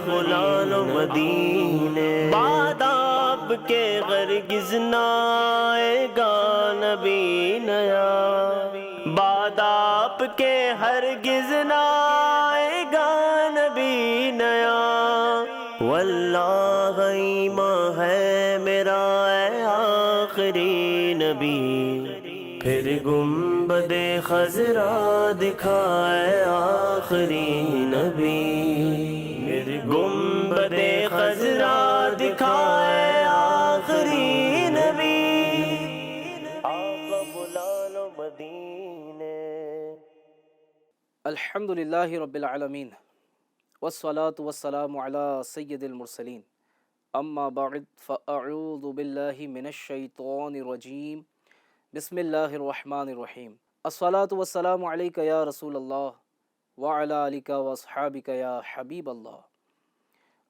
بلا لو مدینے، بعد آپ کے ہرگز نہ آئے گا نبی نیا، بعد آپ کے ہرگز نہ آئے گا نبی نیا، واللہ ایمان ہے میرا اے آخری نبی، پھر گنبد خضرا دکھائے آخری نبی، پھر گنبد خضرا دکھائے آخری نبی، آقا بلا لو مدینے۔ الحمدللہ رب العالمین والصلاة والسلام علی سید المرسلین، اما بعد فاعوذ باللہ من الشیطان الرجیم، بسم اللہ الرحمن الرحیم۔ الصلاة والسلام علیک یا رسول اللہ وعلی آلک واصحابک یا حبیب اللہ،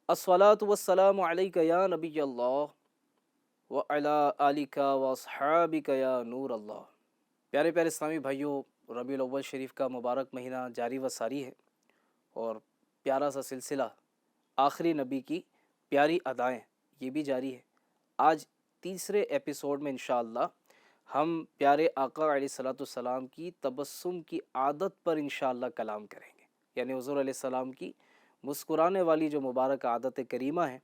الصلاة والسلام علیک یا نبی اللہ وعلی آلک واصحابک یا نور اللہ۔ پیارے پیارے اسلامی بھائیوں، ربیع الاول شریف کا مبارک مہینہ جاری و ساری ہے، اور پیارا سا سلسلہ آخری نبی کی پیاری ادائیں یہ بھی جاری ہے۔ آج تیسرے ایپیسوڈ میں انشاءاللہ ہم پیارے آقا علیہ الصلوۃ والسلام کی تبسم کی عادت پر انشاءاللہ کلام کریں گے، یعنی حضور علیہ السلام کی مسکرانے والی جو مبارک عادت کریمہ ہے،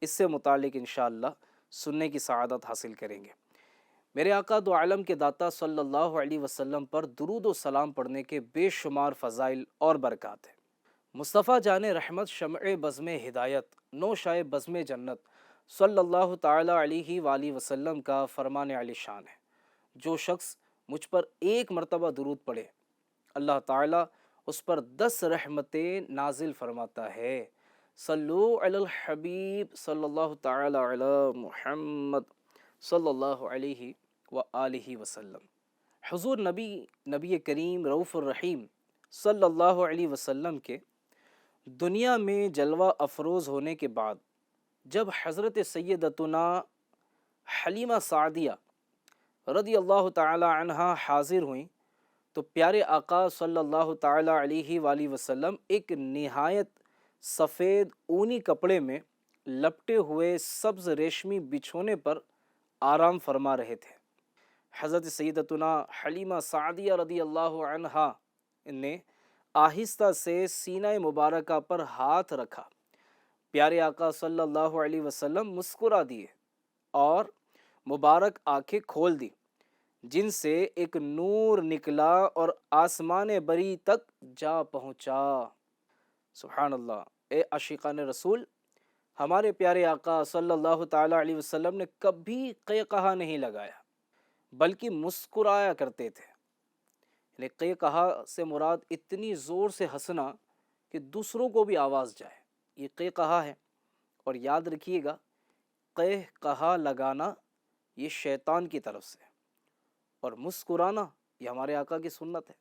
اس سے متعلق انشاءاللہ سننے کی سعادت حاصل کریں گے۔ میرے آقا دو عالم کے داتا صلی اللہ علیہ وسلم پر درود و سلام پڑھنے کے بے شمار فضائل اور برکات ہیں۔ مصطفیٰ جان رحمت، شمع بزم ہدایت، نوشائے بزم جنت، صلی اللہ تعالی علیہ وآلہ وسلم کا فرمان علی شان ہے، جو شخص مجھ پر ایک مرتبہ درود پڑھے اللہ تعالی اس پر 10 رحمتیں نازل فرماتا ہے۔ صلو علی الحبیب صلی اللہ تعالی علی محمد صلی اللہ علیہ وآلہ وسلم۔ حضور نبی کریم رؤوف الرحیم صلی اللہ علیہ وسلم کے دنیا میں جلوہ افروز ہونے کے بعد جب حضرت سیدتنا حلیمہ سعدیہ رضی اللہ تعالی عنہا حاضر ہوئیں تو پیارے آقا صلی اللہ تعالی علیہ وآلہ وسلم ایک نہایت سفید اونی کپڑے میں لپٹے ہوئے سبز ریشمی بچھونے پر آرام فرما رہے تھے۔ حضرت سیدتنا حلیمہ سعدیہ رضی اللہ عنہا نے آہستہ سے سینہ مبارکہ پر ہاتھ رکھا، پیارے آقا صلی اللہ علیہ وسلم مسکرا دیے اور مبارک آنکھیں کھول دی، جن سے ایک نور نکلا اور آسمان بری تک جا پہنچا۔ سبحان اللہ۔ اے عاشقان رسول، ہمارے پیارے آقا صلی اللہ تعالی علیہ وسلم نے کبھی قہقہا نہیں لگایا، بلکہ مسکرایا کرتے تھے۔ یعنی قہقہا سے مراد اتنی زور سے ہنسنا کہ دوسروں کو بھی آواز جائے، یہ قہقہا ہے۔ اور یاد رکھیے گا، قہقہا لگانا یہ شیطان کی طرف سے، اور مسکرانا یہ ہمارے آقا کی سنت ہے۔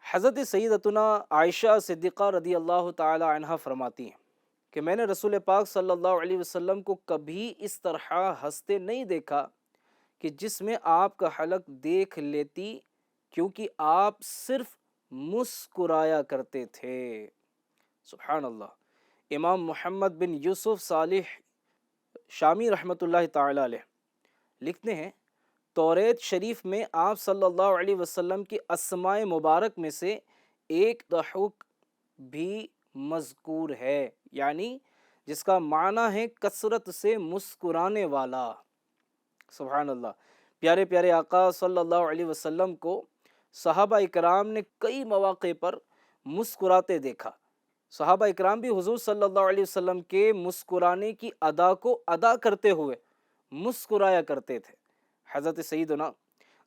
حضرت سیدتنا عائشہ صدیقہ رضی اللہ تعالی عنہا فرماتی ہیں کہ میں نے رسول پاک صلی اللہ علیہ وسلم کو کبھی اس طرح ہنستے نہیں دیکھا کہ جس میں آپ کا حلق دیکھ لیتی، کیونکہ آپ صرف مسکرایا کرتے تھے۔ سبحان اللہ۔ امام محمد بن یوسف صالح شامی رحمۃ اللہ تعالی علیہ لکھتے ہیں، توریت شریف میں آپ صلی اللہ علیہ وسلم کی اسماء مبارک میں سے ایک ضحوک بھی مذکور ہے، یعنی جس کا معنی ہے کثرت سے مسکرانے والا۔ سبحان اللہ۔ پیارے پیارے آقا صلی اللہ علیہ وسلم کو صحابہ اکرام نے کئی مواقع پر مسکراتے دیکھا۔ صحابہ اکرام بھی حضور صلی اللہ علیہ وسلم کے مسکرانے کی ادا کو ادا کرتے ہوئے مسکرایا کرتے تھے۔ حضرت سیدنا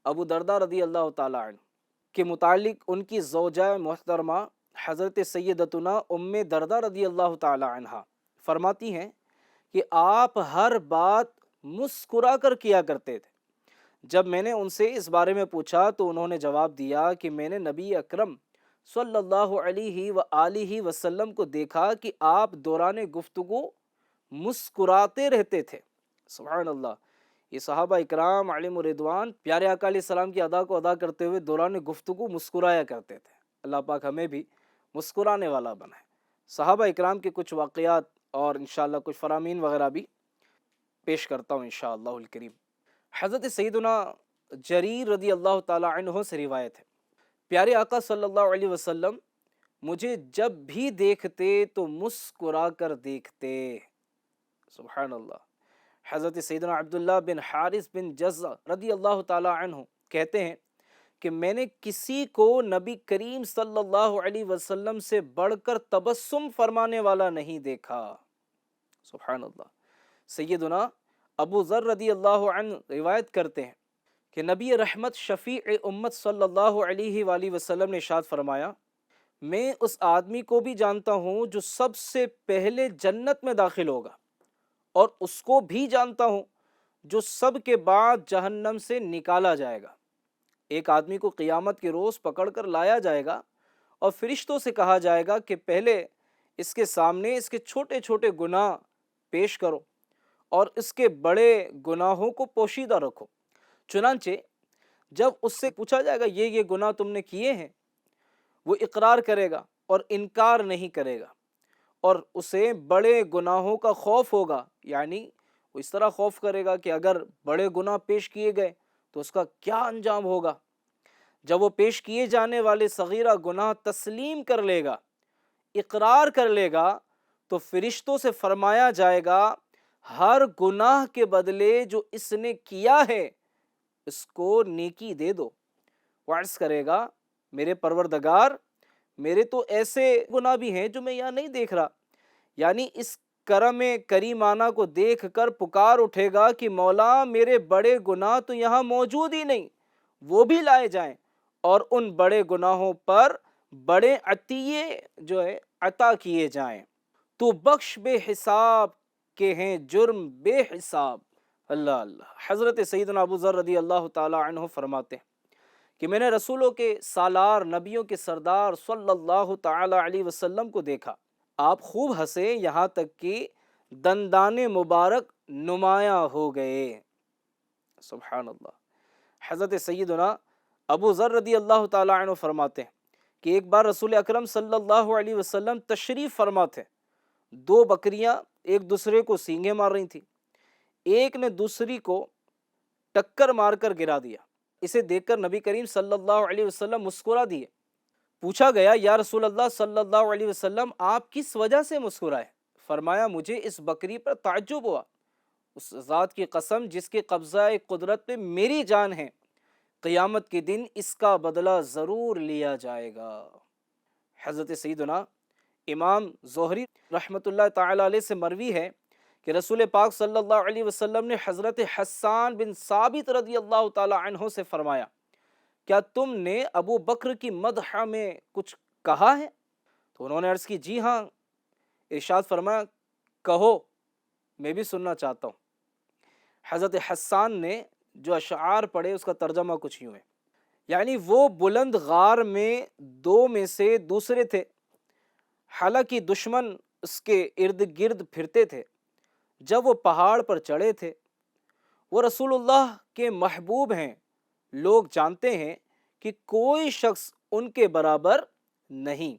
ابو درداء رضی اللہ تعالی عنہ کے متعلق ان کی زوجہ محترمہ حضرت سیدتنا ام درداء رضی اللہ تعالی عنہ فرماتی ہیں کہ آپ ہر بات مسکرا کر کیا کرتے تھے۔ جب میں نے ان سے اس بارے میں پوچھا تو انہوں نے جواب دیا کہ میں نے نبی اکرم صلی اللہ علیہ وآلہ وسلم کو دیکھا کہ آپ دوران گفتگو مسکراتے رہتے تھے۔ سبحان اللہ۔ یہ صحابہ اکرام علیہم رضوان پیارے آقا علیہ السلام کی ادا کو ادا کرتے ہوئے دوران گفتگو مسکرایا کرتے تھے۔ اللہ پاک ہمیں بھی مسکرانے والا بنائے۔ صحابہ اکرام کے کچھ واقعات اور انشاءاللہ کچھ فرامین وغیرہ بھی پیش کرتا ہوں انشاءاللہ الکریم۔ حضرت سیدنا جریر رضی اللہ تعالی عنہ سے روایت ہے، پیارے آقا صلی اللہ علیہ وسلم مجھے جب بھی دیکھتے تو مسکرا کر دیکھتے۔ سبحان اللہ۔ حضرت سیدنا عبداللہ بن حارث بن جزہ رضی اللہ تعالی عنہ کہتے ہیں کہ میں نے کسی کو نبی کریم صلی اللہ علیہ وسلم سے بڑھ کر تبسم فرمانے والا نہیں دیکھا۔ سبحان اللہ۔ سیدنا ابو ذر رضی اللہ عنہ روایت کرتے ہیں کہ نبی رحمت شفیع امت صلی اللہ علیہ وآلہ وسلم نے ارشاد فرمایا، میں اس آدمی کو بھی جانتا ہوں جو سب سے پہلے جنت میں داخل ہوگا، اور اس کو بھی جانتا ہوں جو سب کے بعد جہنم سے نکالا جائے گا۔ ایک آدمی کو قیامت کے روز پکڑ کر لایا جائے گا اور فرشتوں سے کہا جائے گا کہ پہلے اس کے سامنے اس کے چھوٹے چھوٹے گناہ پیش کرو اور اس کے بڑے گناہوں کو پوشیدہ رکھو۔ چنانچہ جب اس سے پوچھا جائے گا یہ گناہ تم نے کیے ہیں، وہ اقرار کرے گا اور انکار نہیں کرے گا، اور اسے بڑے گناہوں کا خوف ہوگا، یعنی وہ اس طرح خوف کرے گا کہ اگر بڑے گناہ پیش کیے گئے تو اس کا کیا انجام ہوگا۔ جب وہ پیش کیے جانے والے صغیرہ گناہ تسلیم کر لے گا، اقرار کر لے گا، تو فرشتوں سے فرمایا جائے گا ہر گناہ کے بدلے جو اس نے کیا ہے اس کو نیکی دے دو۔ وہ عرض کرے گا میرے پروردگار، میرے تو ایسے گناہ بھی ہیں جو میں یہاں نہیں دیکھ رہا، یعنی اس کرم کریمانہ کو دیکھ کر پکار اٹھے گا کہ مولا میرے بڑے گناہ تو یہاں موجود ہی نہیں، وہ بھی لائے جائیں اور ان بڑے گناہوں پر بڑے عطیے جو ہے عطا کیے جائیں۔ تو بخش بے حساب کے ہیں جرم بے حساب۔ اللہ اللہ۔ حضرت سیدنا ابو ذر رضی اللہ تعالی عنہ فرماتے ہیں کہ میں نے رسولوں کے سالار، نبیوں کے سردار صلی اللہ تعالی علیہ وسلم کو دیکھا، آپ خوب ہنسے یہاں تک کہ دندان مبارک نمایاں ہو گئے۔ سبحان اللہ۔ حضرت سیدنا ابو ذر رضی اللہ تعالی عنہ فرماتے ہیں کہ ایک بار رسول اکرم صلی اللہ علیہ وسلم تشریف فرما تھے، دو بکریاں ایک دوسرے کو سینگیں مار رہی تھیں، ایک نے دوسری کو ٹکر مار کر گرا دیا۔ اسے دیکھ کر نبی کریم صلی اللہ علیہ وسلم مسکرا دیے۔ پوچھا گیا یا رسول اللہ صلی اللہ علیہ وسلم آپ کس وجہ سے مسکرائے؟ فرمایا مجھے اس بکری پر تعجب ہوا، اس ذات کی قسم جس کے قبضہ قدرت پہ میری جان ہے، قیامت کے دن اس کا بدلہ ضرور لیا جائے گا۔ حضرت سیدنا امام زہری رحمۃ اللہ تعالی علیہ سے مروی ہے کہ رسول پاک صلی اللہ علیہ وسلم نے حضرت حسان بن ثابت رضی اللہ تعالی عنہ سے فرمایا کیا تم نے ابو بکر کی مدح میں کچھ کہا ہے؟ تو انہوں نے عرض کی جی ہاں۔ ارشاد فرمایا کہو، میں بھی سننا چاہتا ہوں۔ حضرت حسان نے جو اشعار پڑھے اس کا ترجمہ کچھ یوں ہے، یعنی وہ بلند غار میں دو میں سے دوسرے تھے، حالانکہ دشمن اس کے ارد گرد پھرتے تھے۔ جب وہ پہاڑ پر چڑھے تھے، وہ رسول اللہ کے محبوب ہیں، لوگ جانتے ہیں کہ کوئی شخص ان کے برابر نہیں۔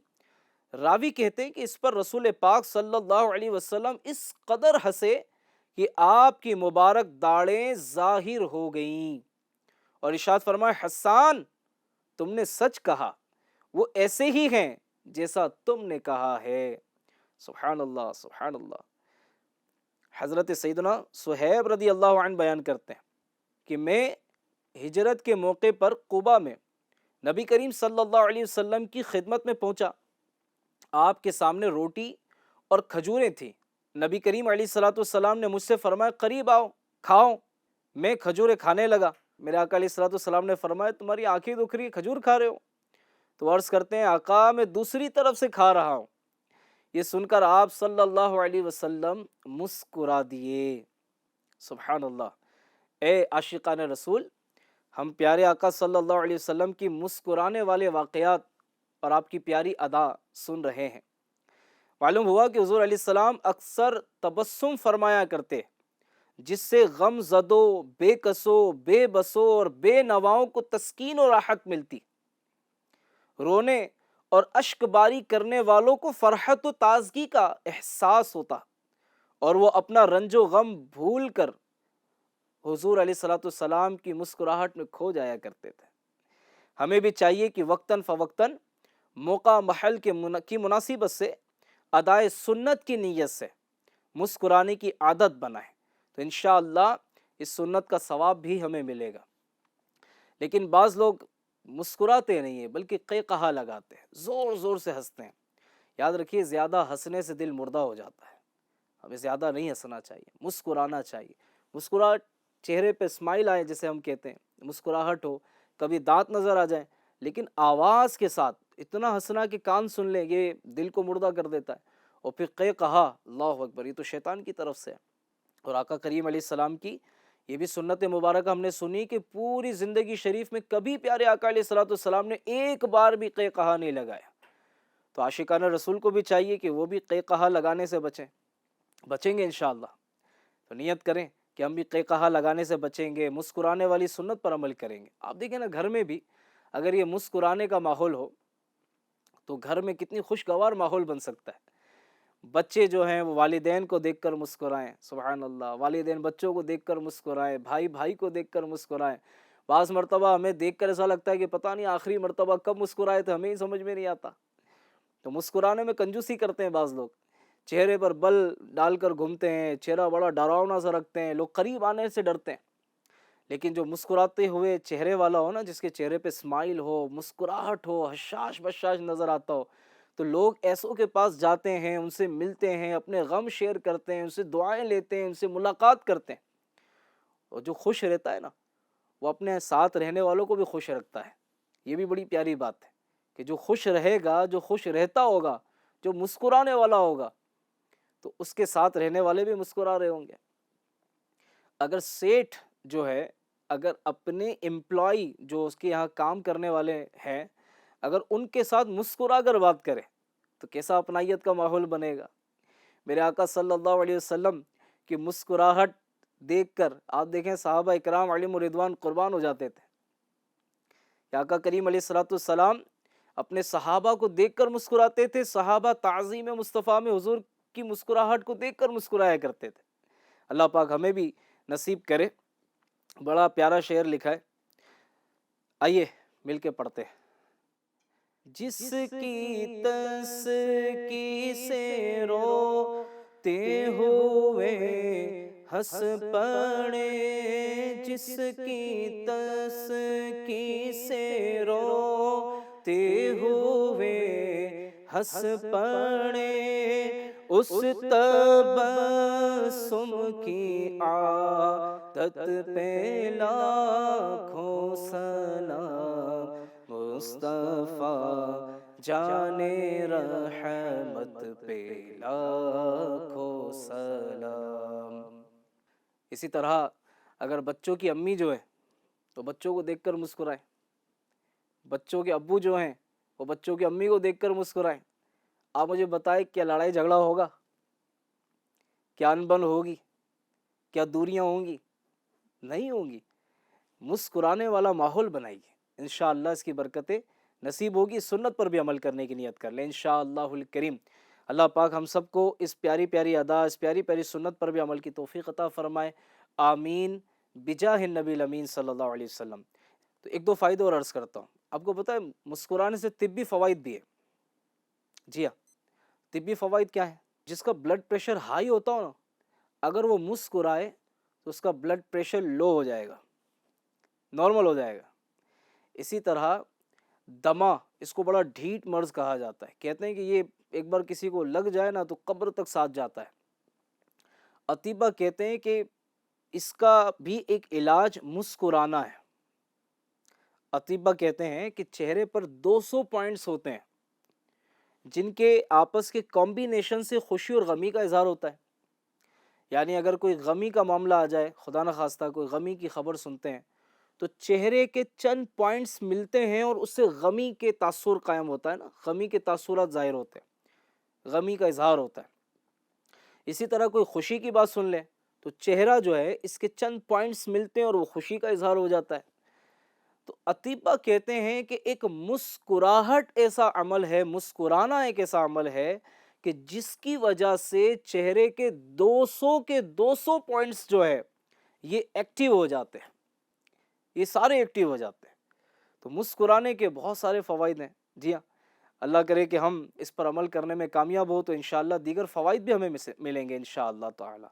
راوی کہتے ہیں کہ اس پر رسول پاک صلی اللہ علیہ وسلم اس قدر ہنسے کہ آپ کی مبارک داڑھیں ظاہر ہو گئیں، اور ارشاد فرمایا حسان تم نے سچ کہا، وہ ایسے ہی ہیں جیسا تم نے کہا ہے۔ سبحان اللہ سبحان اللہ۔ حضرت سیدنا صہیب رضی اللہ عنہ بیان کرتے ہیں کہ میں ہجرت کے موقع پر قباء میں نبی کریم صلی اللہ علیہ وسلم کی خدمت میں پہنچا۔ آپ کے سامنے روٹی اور کھجوریں تھیں۔ نبی کریم علیہ الصلوۃ والسلام نے مجھ سے فرمایا قریب آؤ کھاؤ۔ میں کھجوریں کھانے لگا۔ میرے آقا علیہ الصلوۃ والسلام نے فرمایا تمہاری آنکھیں دکھ رہی ہیں، کھجور کھا رہے ہو؟ تو عرض کرتے ہیں آقا میں دوسری طرف سے کھا رہا ہوں۔ یہ سن کر آپ صلی اللہ علیہ وسلم مسکرا دیے۔ سبحان اللہ۔ اے عاشقان رسول، ہم پیارے آقا صلی اللہ علیہ وسلم کی مسکرانے والے واقعات اور آپ کی پیاری ادا سن رہے ہیں۔ معلوم ہوا کہ حضور علیہ السلام اکثر تبسم فرمایا کرتے، جس سے غم زدوں، بے کسوں، بے بسوں اور بے نواؤں کو تسکین و راحت ملتی۔ رونے اور اشک باری کرنے والوں کو فرحت و تازگی کا احساس ہوتا اور وہ اپنا رنج و غم بھول کر حضور علیہ الصلوۃ والسلام کی مسکراہٹ میں کھو جایا کرتے تھے۔ ہمیں بھی چاہیے کہ وقتاً فوقتاً موقع محل کی مناسبت سے ادائے سنت کی نیت سے مسکرانے کی عادت بنائیں، تو انشاءاللہ اس سنت کا ثواب بھی ہمیں ملے گا۔ لیکن بعض لوگ مسکراتے نہیں ہیں بلکہ قہقہا لگاتے ہیں، زور زور سے ہنستے ہیں۔ یاد رکھیے زیادہ ہنسنے سے دل مردہ ہو جاتا ہے، ہمیں زیادہ نہیں ہنسنا چاہیے، مسکرانا چاہیے۔ مسکراہٹ، چہرے پہ اسمائل آئے جسے ہم کہتے ہیں، مسکراہٹ ہو، کبھی دانت نظر آ جائیں، لیکن آواز کے ساتھ اتنا ہنسنا کہ کان سن لیں، یہ دل کو مردہ کر دیتا ہے۔ اور پھر قہقہا، اللہ اکبر، یہ تو شیطان کی طرف سے ہے۔ اور آقا کریم علیہ السلام کی یہ بھی سنت مبارکہ ہم نے سنی کہ پوری زندگی شریف میں کبھی پیارے آقا علیہ الصلوۃ والسلام نے ایک بار بھی قہقہا نہیں لگایا۔ تو عاشقان رسول کو بھی چاہیے کہ وہ بھی قہقہا لگانے سے بچیں گے انشاءاللہ۔ تو نیت کریں کہ ہم بھی قہقہا لگانے سے بچیں گے، مسکرانے والی سنت پر عمل کریں گے۔ آپ دیکھیں نا، گھر میں بھی اگر یہ مسکرانے کا ماحول ہو تو گھر میں کتنی خوشگوار ماحول بن سکتا ہے۔ بچے جو ہیں وہ والدین کو دیکھ کر مسکرائیں، سبحان اللہ، والدین بچوں کو دیکھ کر مسکرائیں، بھائی بھائی کو دیکھ کر مسکرائیں۔ بعض مرتبہ ہمیں دیکھ کر ایسا لگتا ہے کہ پتہ نہیں آخری مرتبہ کب مسکرائے تھے، ہمیں ہی سمجھ میں نہیں آتا۔ تو مسکرانے میں کنجوسی کرتے ہیں بعض لوگ، چہرے پر بل ڈال کر گھومتے ہیں، چہرہ بڑا ڈراؤنا سا رکھتے ہیں، لوگ قریب آنے سے ڈرتے ہیں۔ لیکن جو مسکراتے ہوئے چہرے والا ہو نا، جس کے چہرے پہ اسمائل ہو، مسکراہٹ ہو، حشاش بشاش نظر آتا ہو، تو لوگ ایسوں کے پاس جاتے ہیں، ان سے ملتے ہیں، اپنے غم شیئر کرتے ہیں، ان سے دعائیں لیتے ہیں، ان سے ملاقات کرتے ہیں۔ اور جو خوش رہتا ہے نا، وہ اپنے ساتھ رہنے والوں کو بھی خوش رکھتا ہے۔ یہ بھی بڑی پیاری بات ہے کہ جو خوش رہے گا، جو خوش رہتا ہوگا، جو مسکرانے والا ہوگا، تو اس کے ساتھ رہنے والے بھی مسکرا رہے ہوں گے۔ اگر سیٹھ جو ہے، اگر اپنے امپلائی جو اس کے یہاں کام کرنے والے ہیں، اگر ان کے ساتھ مسکرا کر بات کرے تو کیسا اپنائیت کا ماحول بنے گا۔ میرے آقا صلی اللہ علیہ وسلم کی مسکراہٹ دیکھ کر آپ دیکھیں صحابہ اکرام علیہم رضوان قربان ہو جاتے تھے۔ آقا کریم علیہ الصلوۃ والسلام اپنے صحابہ کو دیکھ کر مسکراتے تھے، صحابہ تعظیم مصطفیٰ میں حضور کی مسکراہٹ کو دیکھ کر مسکرایا کرتے تھے۔ اللہ پاک ہمیں بھی نصیب کرے۔ بڑا پیارا شعر لکھا ہے، آئیے مل کے پڑھتے ہیں۔ جس کی تسکی سے روتے ہوئے ہنس پڑے، جس کی تسکی سے روتے ہوئے ہنس پڑے، اس تبسم کی عادت پہ لاکھوں سلام، مصطفیٰ جانے رحمت پہ لاکھوں سلام۔ اسی طرح اگر بچوں کی امی جو ہے تو بچوں کو دیکھ کر مسکرائیں، بچوں کے ابو جو ہیں وہ بچوں کی امی کو دیکھ کر مسکرائیں۔ آپ مجھے بتائیں، کیا لڑائی جھگڑا ہوگا؟ کیا انبن ہوگی؟ کیا دوریاں ہوں گی؟ نہیں ہوں گی۔ مسکرانے والا ماحول بنائیے، انشاءاللہ اس کی برکتیں نصیب ہوگی۔ سنت پر بھی عمل کرنے کی نیت کر لیں انشاءاللہ الکریم۔ اللہ پاک ہم سب کو اس پیاری پیاری ادا، اس پیاری پیاری سنت پر بھی عمل کی توفیق عطا فرمائے، آمین، بجاہ النبی الامین صلی اللہ علیہ وسلم۔ تو ایک دو فائدے اور عرض کرتا ہوں۔ آپ کو پتہ ہے مسکرانے سے طبی فوائد بھی ہے۔ جی ہاں، طبی فوائد کیا ہے؟ جس کا بلڈ پریشر ہائی ہوتا ہو نا، اگر وہ مسکرائے تو اس کا بلڈ پریشر لو ہو جائے گا، نارمل ہو جائے گا۔ اسی طرح دمہ، اس کو بڑا ڈھیٹ مرض کہا جاتا ہے، کہتے ہیں کہ یہ ایک بار کسی کو لگ جائے نا تو قبر تک ساتھ جاتا ہے۔ اطباء کہتے ہیں کہ اس کا بھی ایک علاج مسکرانا ہے۔ اطباء کہتے ہیں کہ چہرے پر 200 پوائنٹس ہوتے ہیں جن کے آپس کے کمبینیشن سے خوشی اور غمی کا اظہار ہوتا ہے۔ یعنی اگر کوئی غمی کا معاملہ آ جائے، خدا نخواستہ کوئی غمی کی خبر سنتے ہیں، تو چہرے کے چند پوائنٹس ملتے ہیں اور اس سے غمی کے تاثر قائم ہوتا ہے نا، غمی کے تاثرات ظاہر ہوتے ہیں، غمی کا اظہار ہوتا ہے۔ اسی طرح کوئی خوشی کی بات سن لے تو چہرہ جو ہے اس کے چند پوائنٹس ملتے ہیں اور وہ خوشی کا اظہار ہو جاتا ہے۔ تو اطباء کہتے ہیں کہ ایک مسکراہٹ ایسا عمل ہے، مسکرانا ایک ایسا عمل ہے کہ جس کی وجہ سے چہرے کے 200 پوائنٹس جو ہے یہ ایکٹیو ہو جاتے ہیں، یہ سارے ایکٹیو ہو جاتے ہیں۔ تو مسکرانے کے بہت سارے فوائد ہیں۔ جی ہاں، اللہ کرے کہ ہم اس پر عمل کرنے میں کامیاب ہو تو انشاءاللہ دیگر فوائد بھی ہمیں ملیں گے انشاءاللہ تعالی۔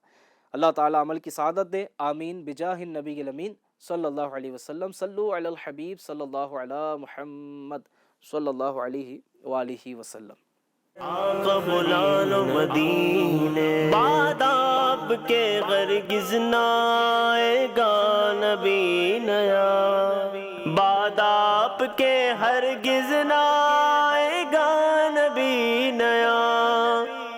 اللہ تعالی عمل کی سعادت دے، آمین بجاہ النبی الامین صلی اللہ علیہ وسلم۔ صلو علی الحبیب صلی اللہ علی محمد صلی اللہ علیہ وآلہ وسلم۔ آقا بلا لو مدینے، بعد آپ کے ہرگز نہ آئے گا نبی نیا، بعد آپ کے ہرگز نہ آئے گا نبی نیا،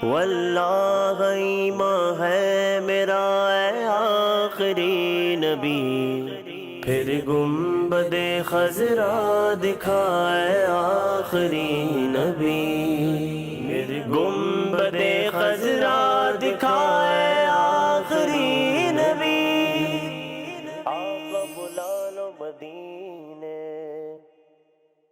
واللہ ایمان ہے میرا اے آخری نبی، پھر گنبد خضرا دکھائے آخری نبی، پھر گنبد خضرا دکھائے